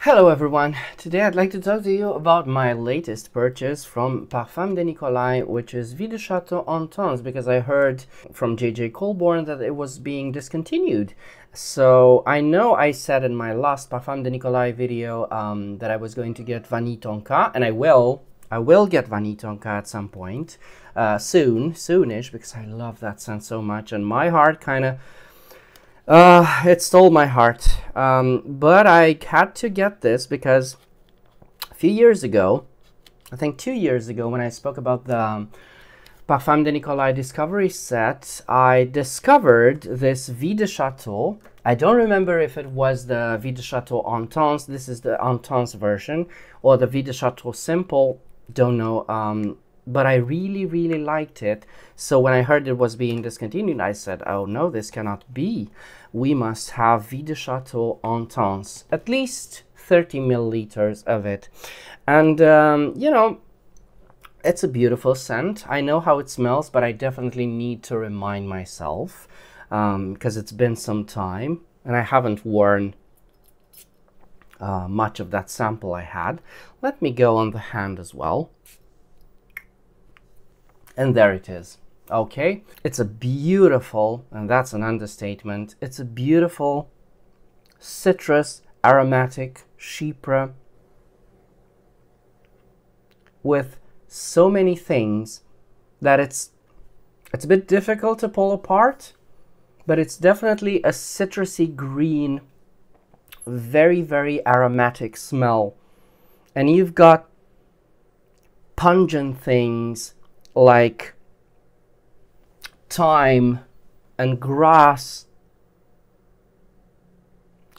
Hello everyone, today I'd like to talk to you about my latest purchase from Parfum de Nicolai, which is Vie de Chateau Intense, because I heard from JJ Colborn that it was being discontinued. So I know I said in my last Parfum de Nicolai video that I was going to get Vanille Tonka, and I will get Vanille Tonka at some point, soonish, because I love that scent so much, and my heart kind of it stole my heart, but I had to get this because a few years ago, I think 2 years ago, when I spoke about the Parfum de Nicolaï Discovery Set, I discovered this Vie de Chateau. I don't remember if it was the Vie de Chateau Intense, this is the Intense version, or the Vie de Chateau Simple, don't know, but I really liked it. So when I heard it was being discontinued, I said, oh no, this cannot be. We must have Vie de Chateau Intense, at least 30 milliliters of it. And you know, it's a beautiful scent. I know how it smells, but I definitely need to remind myself because it's been some time and I haven't worn much of that sample I had. Let me go on the hand as well. And there it is. Okay, it's a beautiful, and that's an understatement, it's a beautiful citrus aromatic chypre with so many things that it's a bit difficult to pull apart, but it's definitely a citrusy green, very aromatic smell. And you've got pungent things like thyme and grass,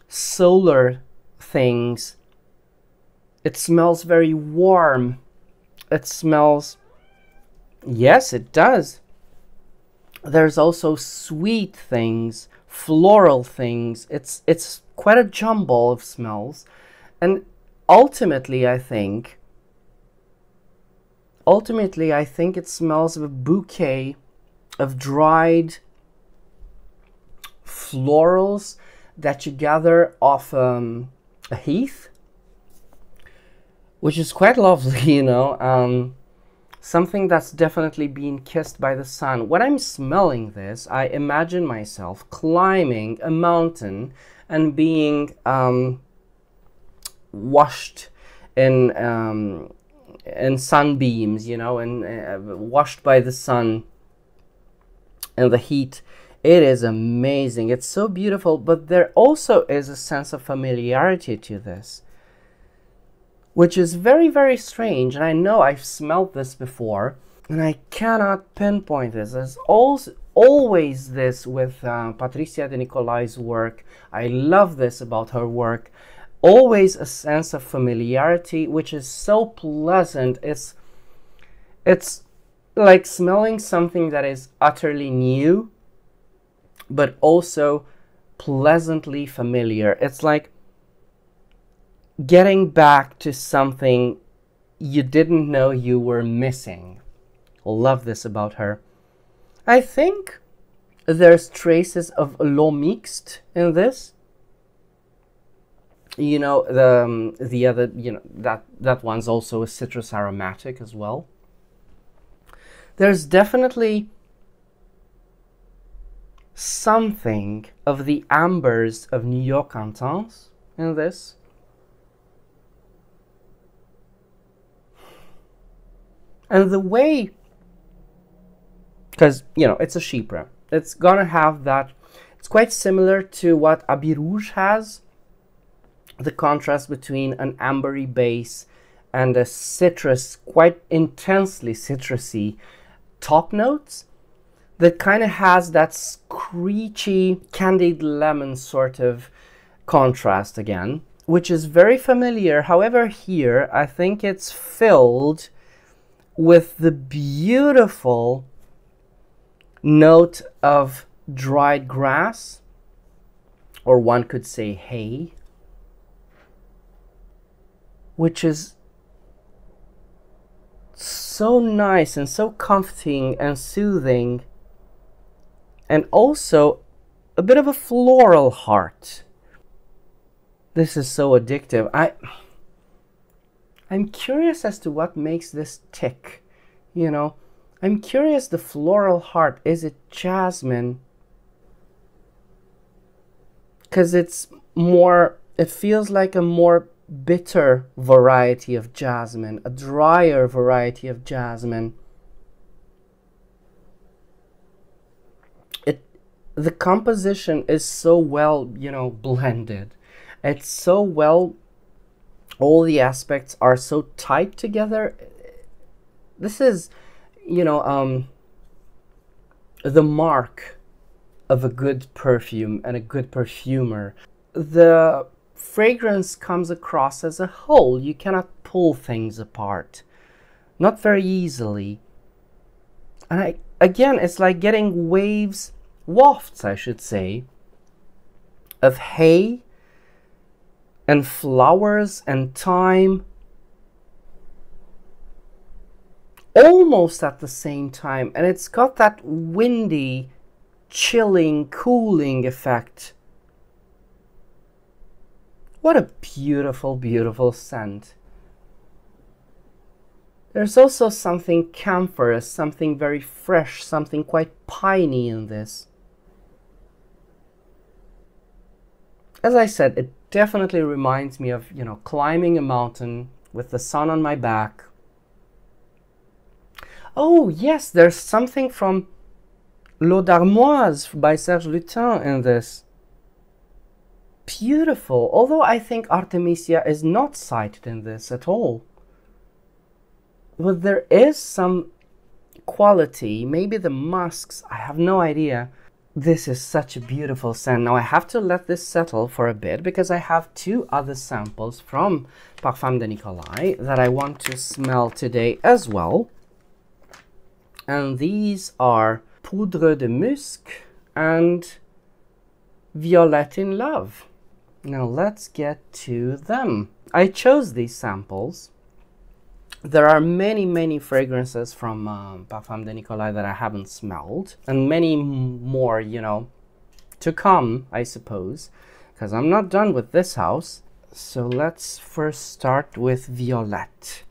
solar things. It smells very warm. It smells, yes, it does. There's also sweet things, floral things. It's quite a jumble of smells, and ultimately I think it smells of a bouquet of dried florals that you gather off a heath, which is quite lovely, you know, something that's definitely been kissed by the sun. When I'm smelling this, I imagine myself climbing a mountain and being washed in sunbeams, you know, and washed by the sun and the heat. It is amazing. It's so beautiful, but there also is a sense of familiarity to this, which is very strange. And I know I've smelled this before and I cannot pinpoint this. There's always this with Patricia de Nicolai's work. I love this about her work. Always a sense of familiarity, which is so pleasant. It's like smelling something that is utterly new, but also pleasantly familiar. It's like getting back to something you didn't know you were missing. Love this about her. I think there's traces of l'eau mixte in this. You know, the other, you know, that one's also a citrus aromatic as well. There's definitely something of the ambers of New York Intense in this. And the way, because, you know, it's a chypre, it's gonna have that, it's quite similar to what Habit Rouge has, the contrast between an ambery base and a citrus, quite intensely citrusy top notes that kind of has that screechy candied lemon sort of contrast again, which is very familiar. However, here I think it's filled with the beautiful note of dried grass, or one could say hay, which is so nice and so comforting and soothing, and also a bit of a floral heart. This is so addictive. I'm curious as to what makes this tick, you know. I'm curious, the floral heart, is it jasmine? Because it's more, it feels like a more bitter variety of jasmine, a drier variety of jasmine. The composition is so well, you know, blended. It's so well, all the aspects are so tight together. This is, you know, the mark of a good perfume and a good perfumer. The fragrance comes across as a whole. You cannot pull things apart, not very easily. And again, it's like getting waves, wafts, I should say, of hay and flowers and thyme almost at the same time, and it's got that windy, chilling, cooling effect. What a beautiful, beautiful scent. There's also something camphorous, something very fresh, something quite piney in this. As I said, it definitely reminds me of, you know, climbing a mountain with the sun on my back. Oh yes, there's something from L'Eau d'Armoise by Serge Lutens in this. Beautiful, although I think Artemisia is not cited in this at all. But there is some quality, maybe the musks, I have no idea. This is such a beautiful scent. Now I have to let this settle for a bit because I have two other samples from Parfum de Nicolai that I want to smell today as well. And these are Poudre de Musc and Violette in Love. Now let's get to them. I chose these samples. There are many, many fragrances from Parfum de Nicolai that I haven't smelled, and many more, you know, to come, I suppose, because I'm not done with this house. So let's first start with Violette.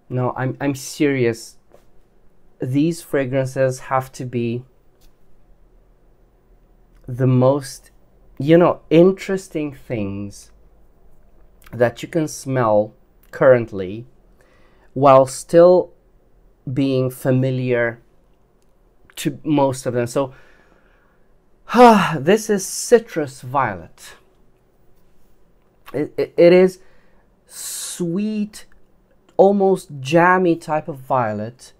No, I'm serious. These fragrances have to be the most, you know, interesting things that you can smell currently while still being familiar to most of them. So this is citrus violet. It is sweet, almost jammy type of violet,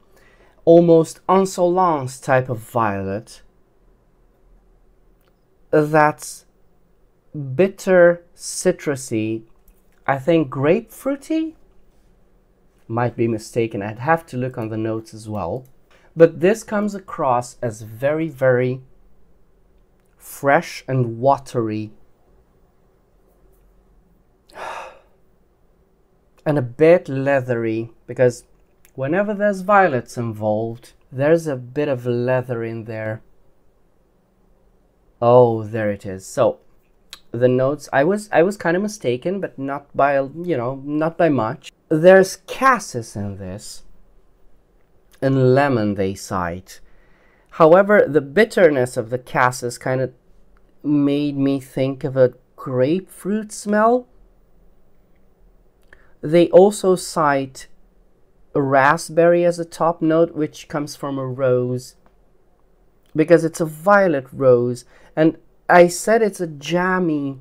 almost insolence type of violet, that's bitter, citrusy, I think grapefruity, might be mistaken, I'd have to look on the notes as well. But this comes across as very, very fresh and watery. And a bit leathery, because whenever there's violets involved, there's a bit of leather in there. Oh, there it is. So the notes, I was kind of mistaken, but not by, you know, not by much. There's cassis in this, and lemon they cite. However, the bitterness of the cassis kind of made me think of a grapefruit smell. They also cite a raspberry as a top note, which comes from a rose, because it's a violet rose. And I said it's a jammy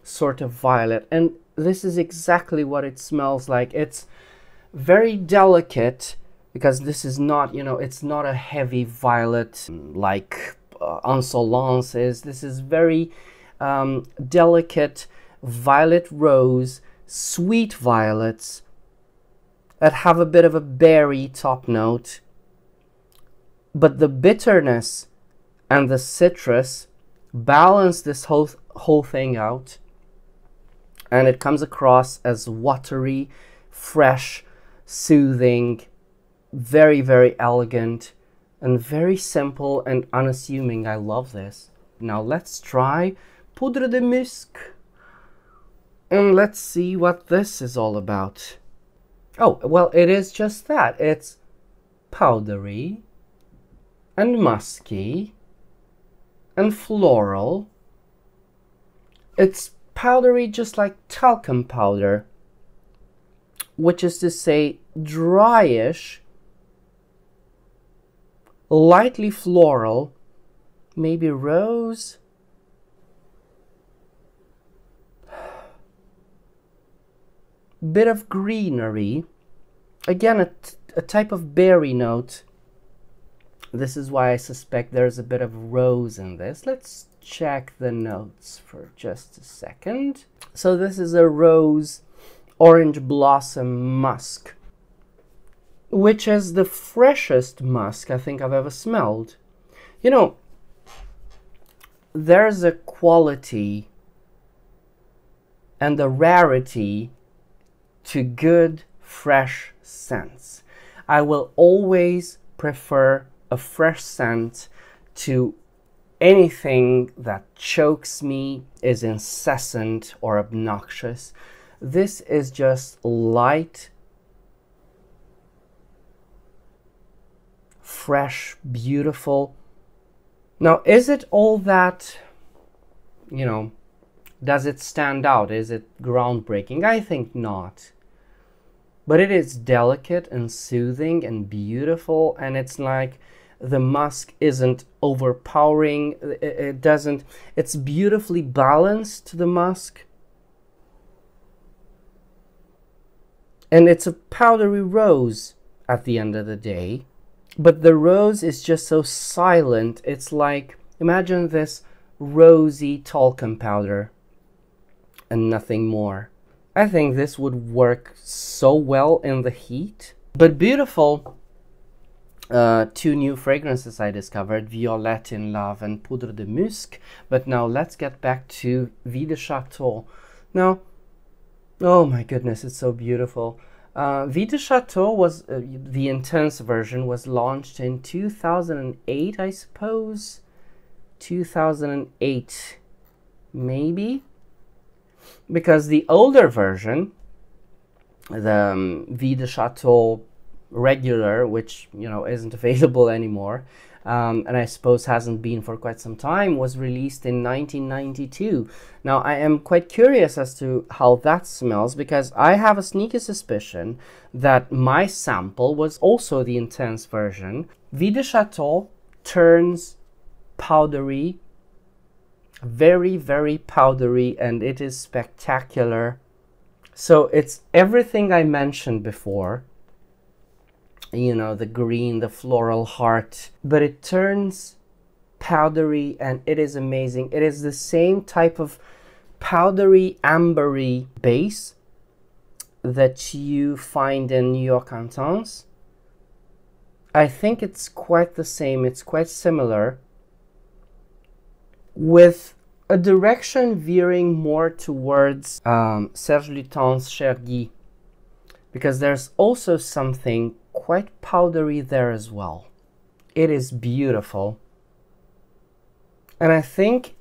sort of violet, and this is exactly what it smells like. It's very delicate, because this is not, you know, it's not a heavy violet like insolence is. This is very delicate violet rose, sweet violets that have a bit of a berry top note, but the bitterness and the citrus balance this whole thing out, and it comes across as watery, fresh, soothing, very, very elegant, and very simple and unassuming. I love this. Now let's try Poudre de Musc. And let's see what this is all about. Oh, well, it is just that. It's powdery and musky and floral. It's powdery just like talcum powder, which is to say dryish, lightly floral, maybe rose. Bit of greenery. Again, a type of berry note. This is why I suspect there's a bit of rose in this. Let's check the notes for just a second. So this is a rose orange blossom musk, which is the freshest musk I think I've ever smelled. You know, there's a quality and a rarity to good, fresh scents. I will always prefer a fresh scent to anything that chokes me, is incessant or obnoxious. This is just light, fresh, beautiful. Now, is it all that, you know, does it stand out? Is it groundbreaking? I think not. But it is delicate and soothing and beautiful, and it's like the musk isn't overpowering. It doesn't, it's beautifully balanced, the musk. And it's a powdery rose at the end of the day. But the rose is just so silent. It's like, imagine this rosy talcum powder and nothing more. I think this would work so well in the heat. But beautiful. Two new fragrances I discovered, Violette in Love and Poudre de Musc. But now let's get back to Vie de Chateau. Now, oh my goodness, it's so beautiful. Vie de Chateau was, the Intense version was launched in 2008, I suppose. 2008, maybe? Because the older version, the Vie de Chateau regular, which, you know, isn't available anymore, and I suppose hasn't been for quite some time, was released in 1992. Now, I am quite curious as to how that smells, because I have a sneaky suspicion that my sample was also the Intense version. Vie de Chateau turns powdery, very, very powdery, and it is spectacular. So it's everything I mentioned before, you know, the green, the floral heart, but it turns powdery and it is amazing. It is the same type of powdery ambery base that you find in New York Intense. I think it's quite the same. It's quite similar, with a direction veering more towards Serge Lutens' Chergui, because there's also something quite powdery there as well. It is beautiful. And I think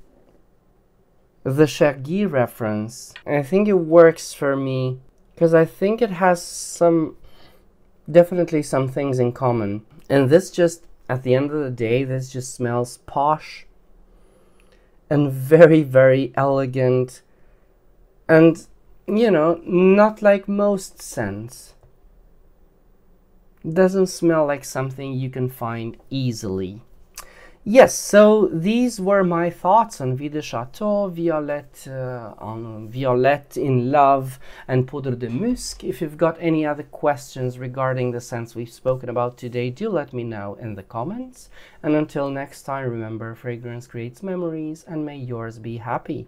the Chergui reference, I think it works for me, because I think it has definitely some things in common. And this just, at the end of the day, this just smells posh and very, very elegant, and, you know, not like most scents. Doesn't smell like something you can find easily. Yes, so these were my thoughts on Vie de Chateau, Violette, on Violette in Love, and Poudre de Musc. If you've got any other questions regarding the scents we've spoken about today, do let me know in the comments. And until next time, remember, fragrance creates memories, and may yours be happy.